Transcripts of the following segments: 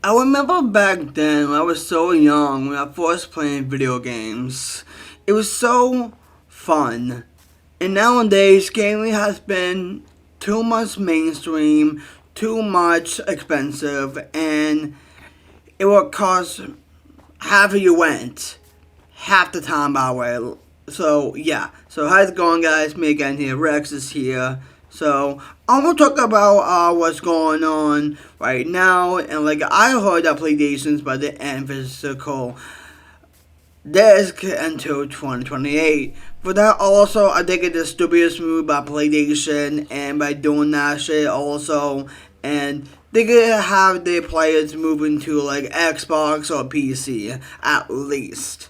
I remember back then when I was so young when I first played video games. It was so fun. And nowadays gaming has been too much mainstream, too much expensive, and it will cost half of your rent half the time, by the way. So yeah. So how's it going, guys? Me again here. Rex is here. So I'm gonna talk about what's going on right now, and like I heard that PlayStation's by the end physical disc until 2028. For that, also I think it's the stupidest move by PlayStation, and by doing that shit also, and they could have their players moving to like Xbox or PC at least.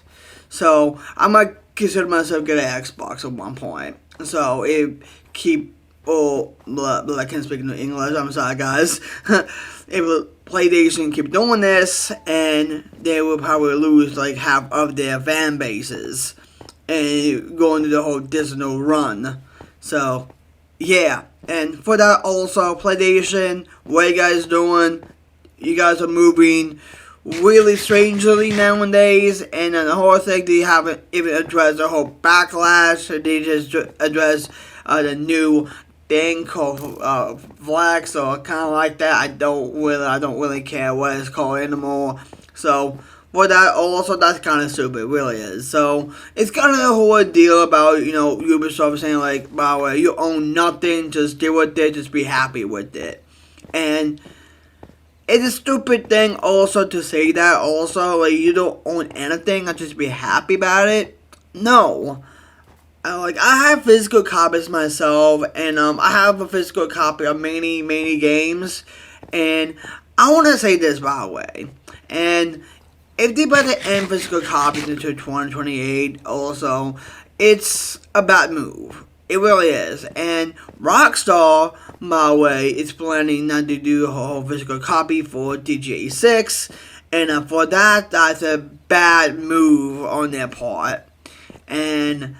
So I might consider myself get an Xbox at one point. So it keep I can't speak no English. I'm sorry, guys. If PlayStation keep doing this, and they will probably lose like half of their fan bases and go into the whole digital run. So yeah, and for that also, PlayStation, what you guys doing? You guys are moving really strangely nowadays, and then the whole thing they haven't even addressed the whole backlash. They just address the new thing called Flex or kind of like that. I don't really care what it's called anymore. So for that also, that's kind of stupid, it really is. So it's kind of the whole deal about Ubisoft saying like, by the way, you own nothing, just deal with it, just be happy with it, and it's a stupid thing also to say that also, like, you don't own anything and just be happy about it. No. I have physical copies myself, and I have a physical copy of many games, and I want to say this, by the way, and if they buy the end physical copies until 2028 also, it's a bad move. It really is. And Rockstar, by the way, is planning not to do a whole physical copy for GTA 6. And for that, that's a bad move on their part. And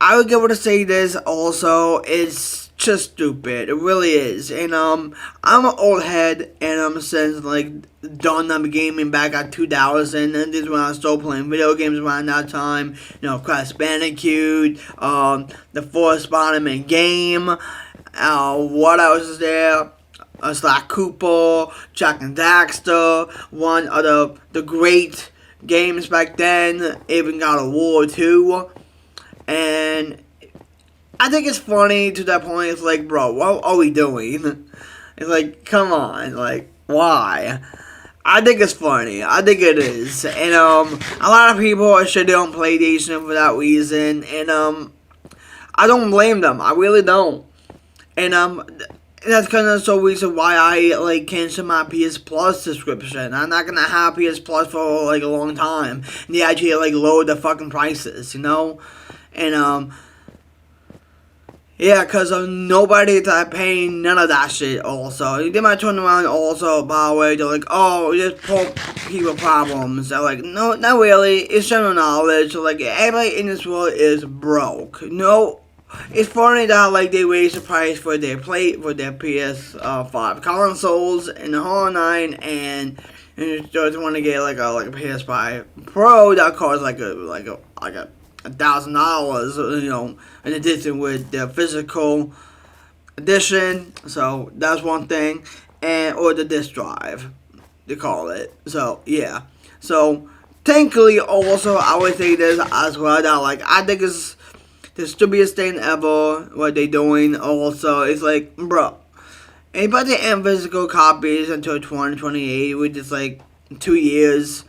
I would be able to say this also, it's just stupid. It really is. And I'm an old head, and since like done gaming back at 2000, and this is when I started playing video games around that time. Crash Bandicoot, the first Spider-Man game. What else is there? Sly Cooper, Jack and Daxter, one of the great games back then. Even got a War 2. And I think it's funny to that point. It's like, bro, what are we doing? It's like, come on, like, why? I think it's funny. I think it is. And a lot of people are shitting on PlayStation for that reason. And I don't blame them. I really don't. And that's kind of the reason why I like canceled my PS Plus subscription. I'm not gonna have PS Plus for like a long time. And they actually like lowered the fucking prices, And yeah, because nobody's paying none of that shit also. They might turn around also, by the way, they're like, oh, just poor people problems. They're like, no, not really. It's general knowledge. Like, everybody in this world is broke. No, it's funny that, like, they raised the price for their PS5 consoles and the whole nine, and you just want to get, like a PS5 Pro that costs, like a $1,000, in addition with the physical edition. So that's one thing, or the disc drive, they call it. So yeah. So thankfully, also I would say this as well that like I think it's the stupidest thing ever what they doing. Also, it's like, bro, anybody end physical copies until 2028, which is like 2 years.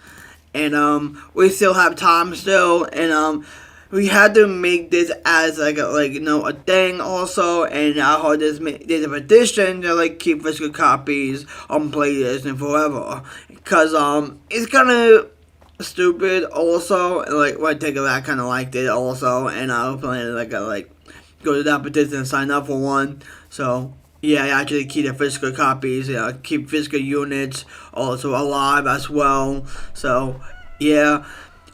And we still have time still, and we had to make this as a thing also. And I heard there's a petition to like keep physical copies on PlayStation forever, because it's kind of stupid also. And like when I take it, I kind of liked it also, and I was planning to go to that petition and sign up for one. So yeah, I actually keep the physical copies, keep physical units also alive as well. So yeah,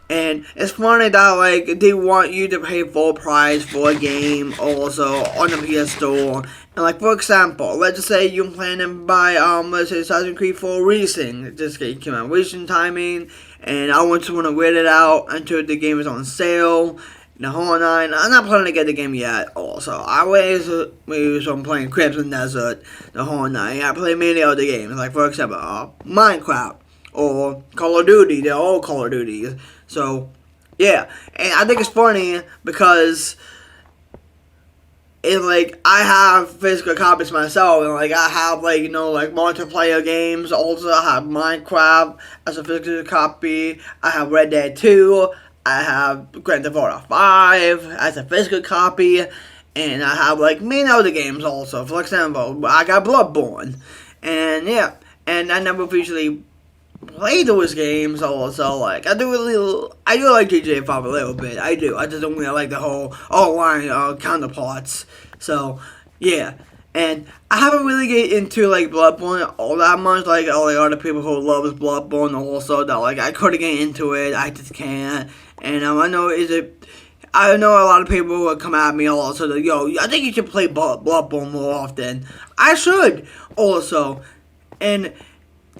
and it's funny that like they want you to pay full price for a game also on the PS Store, And like for example, let's just say you're planning to buy let's say Assassin's Creed 4 Racing. This game came out recent timing, and I want to wait it out until the game is on sale. The whole nine. I'm not planning to get the game yet. Also, I always maybe I'm playing Crimson Desert, the whole nine. I play many other games, like for example, Minecraft or Call of Duty. They're all Call of Duties. So yeah, and I think it's funny because it's like I have physical copies myself, and like I have like like multiplayer games. Also, I have Minecraft as a physical copy. I have Red Dead 2. I have Grand Theft Auto 5 as a physical copy, and I have like many other games also. For example, I got Bloodborne, and yeah, and I never officially play those games also. Like I do like GTA 5 a little bit. I do. I just don't really like the whole online counterparts. So yeah, and I haven't really get into like Bloodborne all that much. Like all the other people who love Bloodborne also. That like I couldn't get into it. I just can't. And I know I know a lot of people will come at me also that, yo, I think you should play Bloodborne more often. I should also. And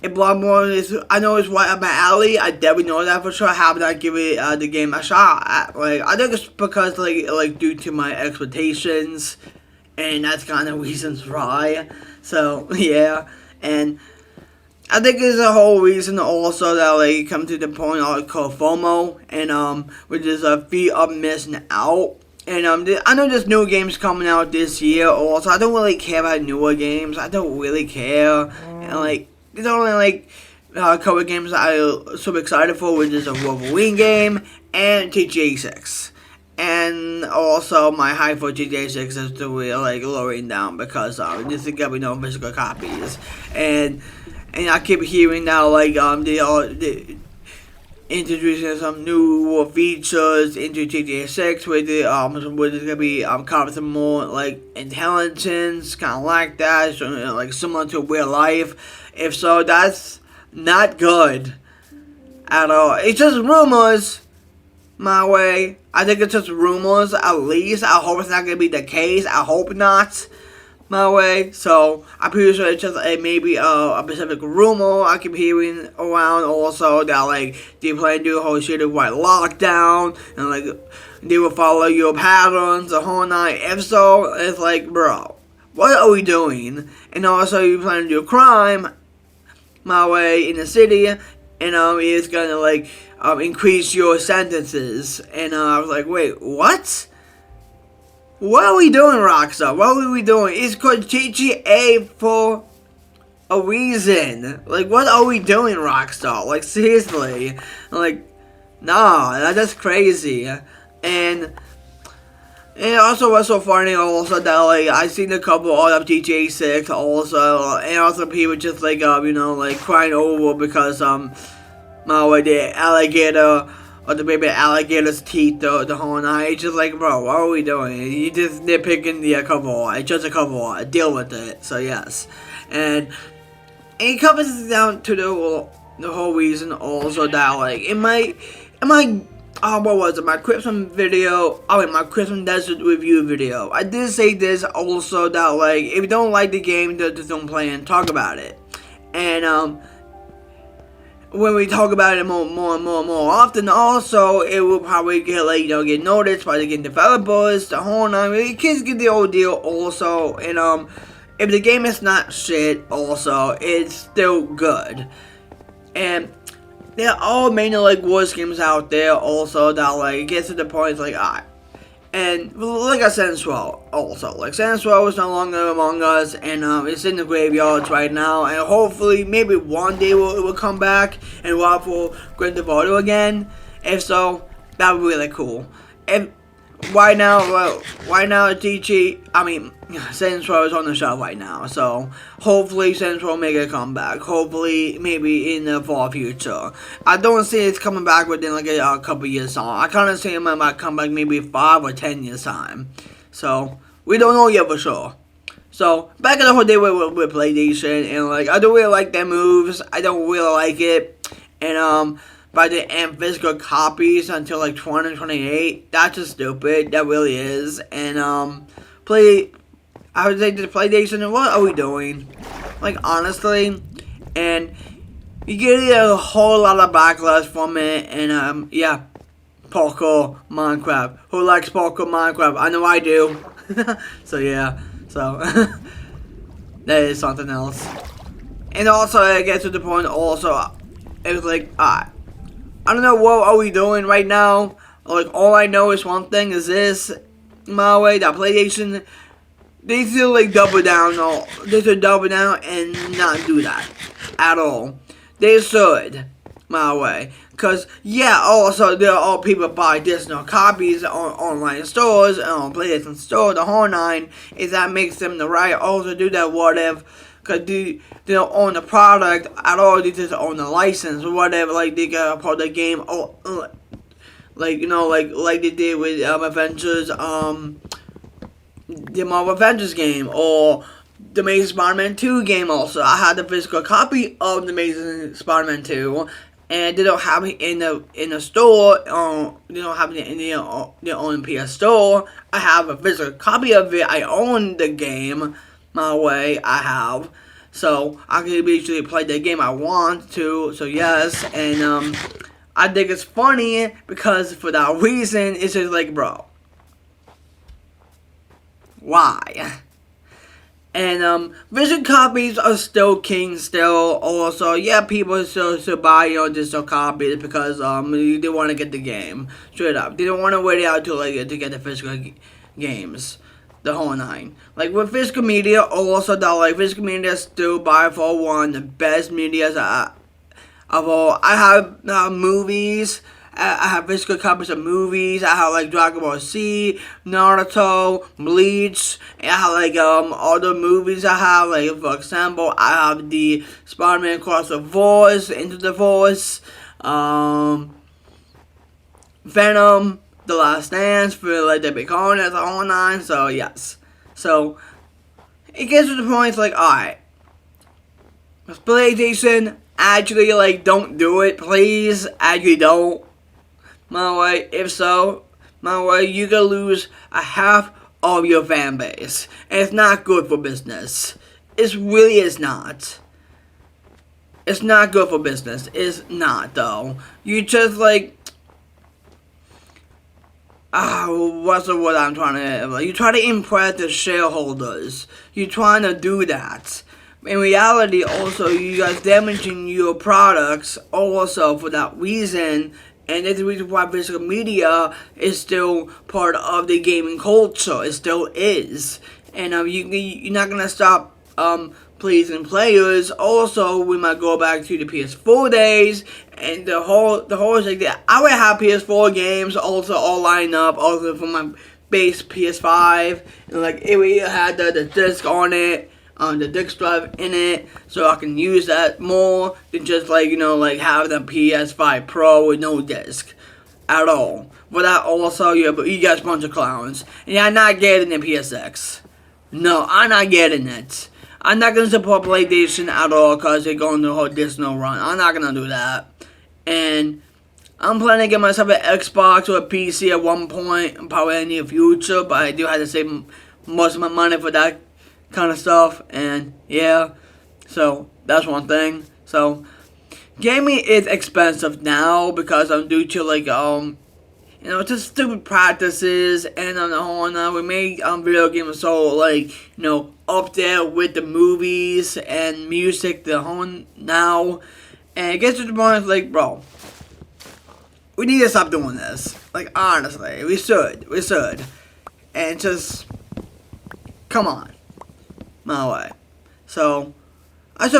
if Bloodborne is, I know it's right up my alley. I definitely know that for sure. I have not given the game a shot. Like I think it's because like due to my expectations, and that's kind of reasons why. So yeah, and I think there's a whole reason also that like come to the point called FOMO, and which is a fear of missing out. And I know there's new games coming out this year also. I don't really care about newer games. I don't really care. And like there's only like a couple of games that I'm super excited for, which is a Wolverine game and GTA 6. And also my hype for GTA 6 is really like lowering down because this is gonna be no physical copies. And I keep hearing now like they introducing some new features into GTA 6 with the which is gonna be covering some more like intelligence, kind of like that, so, like similar to real life. If so, that's not good at all. It's just rumors. My way, I think it's just rumors. At least I hope it's not gonna be the case. I hope not. My way, so I'm pretty sure it's just maybe a specific rumor I keep hearing around also that like they plan to do a whole shit of white lockdown and like they will follow your patterns the whole night. If so, it's like, bro, what are we doing? And also you plan to do a crime my way in the city, and it's gonna like increase your sentences. And I was like, wait, what? What are we doing, Rockstar? What are we doing? It's called GTA for a reason. Like, what are we doing, Rockstar? Like, seriously. Like, nah, that's crazy. And also what's so funny also that, like, I seen a couple of GTA 6 also. And also people just, like, like, crying over because, the alligator or the baby alligator's teeth the whole night. It's just like, bro, what are we doing? You just nitpicking the cover. It's just a cover. Deal with it. So yes, and it comes down to the whole reason also that like in my what was it? My Christmas video. My Christmas Desert review video. I did say this also that like if you don't like the game, just don't play and talk about it. And when we talk about it more often, also it will probably get like get noticed by the game developers, the whole nine. The kids get the old deal also, and if the game is not shit, also it's still good. And there are all mainly like worse games out there also that like it gets to the point it's like and like I said as well, also like Saints Row is no longer among us, and it's in the graveyards right now, and hopefully maybe one day it will come back and we'll have for Grand Theft Auto again. If so, that would be really cool. And right now Saints Row is on the shelf right now, so hopefully Saints Row make a comeback. Hopefully, maybe in the far future. I don't see it's coming back within like a couple years time. I kind of see it might come back maybe 5 or 10 years time. So we don't know yet for sure. So back in the whole day with PlayStation, and like I don't really like their moves. I don't really like it, and by the end physical copies until like 2028. That's just stupid. That really is. And I would say the PlayStation, what are we doing? Like, honestly, and you get a whole lot of backlash from it, and, yeah, parkour Minecraft. Who likes parkour Minecraft? I know I do. So, yeah, so, that is something else. And also, it gets to the point, also, it was like, I don't know what are we doing right now. Like, all I know is one thing is this, my way, that PlayStation, they still like double down, or they should double down and not do that at all. They should, my way, cause yeah, also there are people buy additional copies on online stores and on PlayStation Store, the whole nine. Is that makes them the right also do that? What if? Cause they don't own the product at all. They just own the license or whatever. Like they got a part of the game. Oh, like you know, like they did with Avengers. The Marvel Avengers game, or the Amazing Spider-Man 2 game also. I had the physical copy of the Amazing Spider-Man 2, and they don't have it in the store. They don't have it in their own PS store. I have a physical copy of it. I own the game, my way, I have. So, I can basically play the game I want to, so yes, and, I think it's funny, because for that reason, it's just like, bro, why? And vision copies are still king still. Also, yeah, people still buy digital copies because they want to get the game straight up. They don't want to wait out to get the physical games, the whole nine. Like with physical media, also that like physical media is still by far one of the best medias of all. I have movies. I have physical copies of movies. I have like Dragon Ball Z, Naruto, Bleach. And I have like other movies. I have like, for example, I have the Spider-Man Across the Verse, Into the Verse, Venom, The Last Dance for like the big corner, the whole nine. So yes, so it gets to the point. It's like, alright, PlayStation, actually like don't do it, please. Actually don't. My way, if so, my way, you could lose a half of your fan base. And it's not good for business. It really is not. It's not good for business. It's not, though. You just, like, what's the word I'm trying to, you try to impress the shareholders. You're trying to do that. In reality, also, you guys damaging your products also for that reason. And that's the reason why physical media is still part of the gaming culture. It still is. And you're not going to stop pleasing players. Also, we might go back to the PS4 days. And the whole thing that I would have PS4 games also all lined up. Also for my base PS5. And like, it had the disc on it. The disc drive in it, so I can use that more than just like, like have the PS5 Pro with no disc at all. But that also, yeah, but you guys bunch of clowns. And I'm not getting the PSX. No, I'm not getting it. I'm not gonna support PlayStation at all because they're going to the whole Disney run. I'm not gonna do that. And I'm planning to get myself an Xbox or a PC at one point, probably in the near future, but I do have to save most of my money for that kind of stuff, and yeah, so that's one thing. So gaming is expensive now because I'm due to like just stupid practices, and on the whole now we made video games so like up there with the movies and music the whole now, and it gets to the point like, bro, we need to stop doing this. Like honestly, we should, and just come on. My way. So, I don't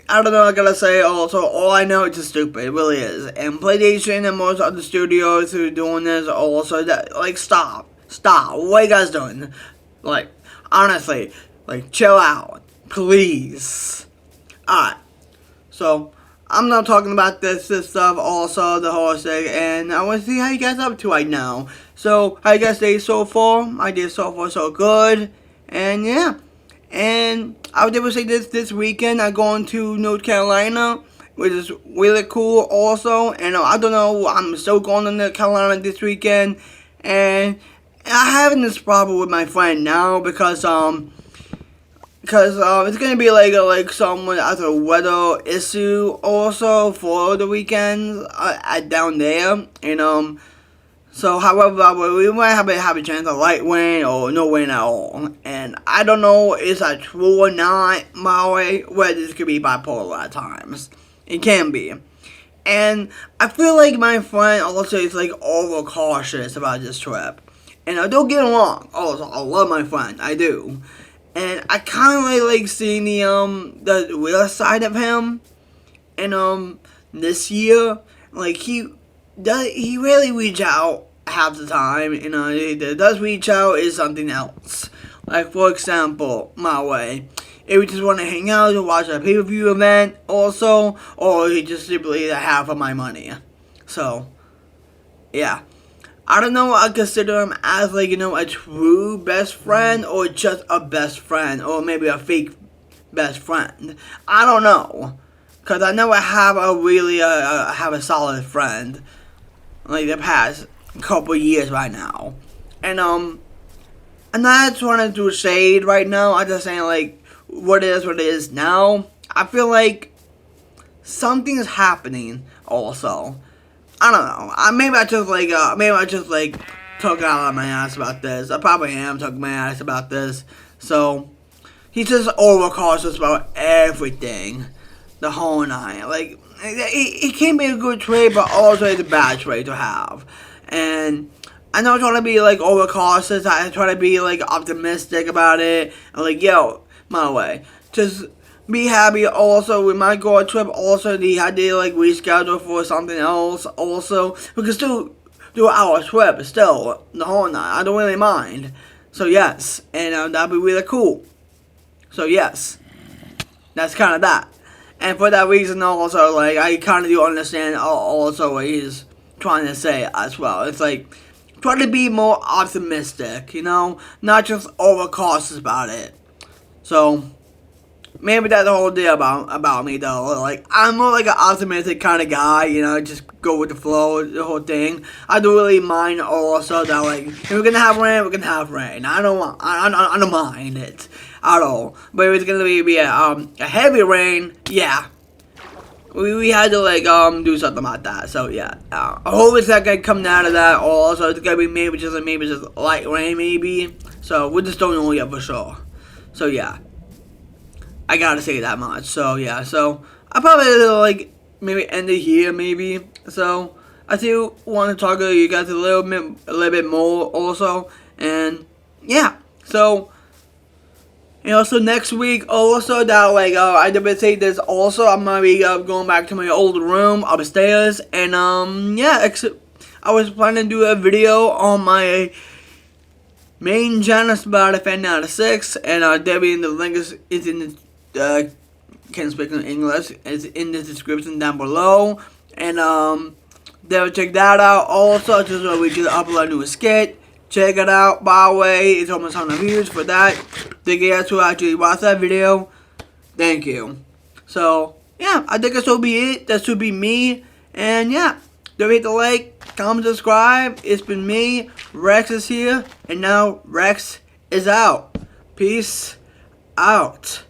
know what I gotta say. Also, all I know is just stupid. It really is. And PlayStation and most other studios who are doing this also, that, like, stop. What are you guys doing? Like, honestly, like, chill out. Please. Alright. So, I'm not talking about this stuff, also, the whole thing, and I want to see how you guys up to right now. So, how you guys did so far? I did so far so good. And, yeah. And I was able to say this weekend I'm going to North Carolina, which is really cool also. And I don't know, I'm still going to North Carolina this weekend. And I'm having this problem with my friend now because it's gonna be like someone as a weather issue also for the weekends down there, and so however we might have a chance of light rain or no rain at all, and I don't know if that's true or not. My way, where this could be bipolar at times, it can be, and I feel like my friend also is like overcautious about this trip, and don't get me wrong, also I love my friend, I do. And I kind of like seeing the real side of him, and this year, like he really reach out half the time, he does reach out is something else. Like for example, my way, if we just want to hang out and watch a pay-per-view event, also, or he just simply half of my money. So, yeah. I don't know what I consider him as, like, a true best friend or just a best friend or maybe a fake best friend. I don't know. Because I never have a really, have a solid friend, like, the past couple years right now. And, I'm not trying to do shade right now. I'm just saying, like, what it is now. I feel like something is happening also. I don't know. Maybe I just took out on my ass about this. I probably am talking my ass about this. So he's just overcautious about everything, the whole night. Like it can be a good trade, but also it's a bad trade to have. And I know I try to be like overcautious. I try to be like optimistic about it. I'm like, yo, my way, just be happy. Also with my goal trip, also the idea like reschedule for something else. Also we can still do our trip still the whole night. I don't really mind. So yes, and that'd be really cool. So yes, that's kind of that. And for that reason also, like I kind of do understand also what he's trying to say as well. It's like try to be more optimistic, not just overcautious about it. So maybe that's the whole deal about me though. Like I'm more like an optimistic kind of guy, just go with the flow, the whole thing. I don't really mind also that like if we're gonna have rain, we're gonna have rain. I don't mind it at all. But if it's gonna be a heavy rain, yeah. We had to like do something about that. So yeah, I hope it's not gonna come out of that. Also, it's gonna be maybe just light rain maybe. So we just don't know yet for sure. So yeah. I gotta say that much. So yeah, so I probably like maybe end it here maybe. So I still want to talk to you guys a little bit more also, and yeah. So so next week also that like I did say this also. I'm gonna be going back to my old room upstairs, and yeah. I was planning to do a video on my main channel about a fan out of 6, and Debbie, the link is in the can't speak in English. It's in the description down below, and they'll check that out. Also, just so we just upload a new skit. Check it out. By the way, it's almost 100 views for that. Thank you guys who actually watched that video. Thank you. So yeah, I think that should be it. That should be me. And yeah, don't forget to like, comment, subscribe. It's been me, Rex is here, and now Rex is out. Peace out.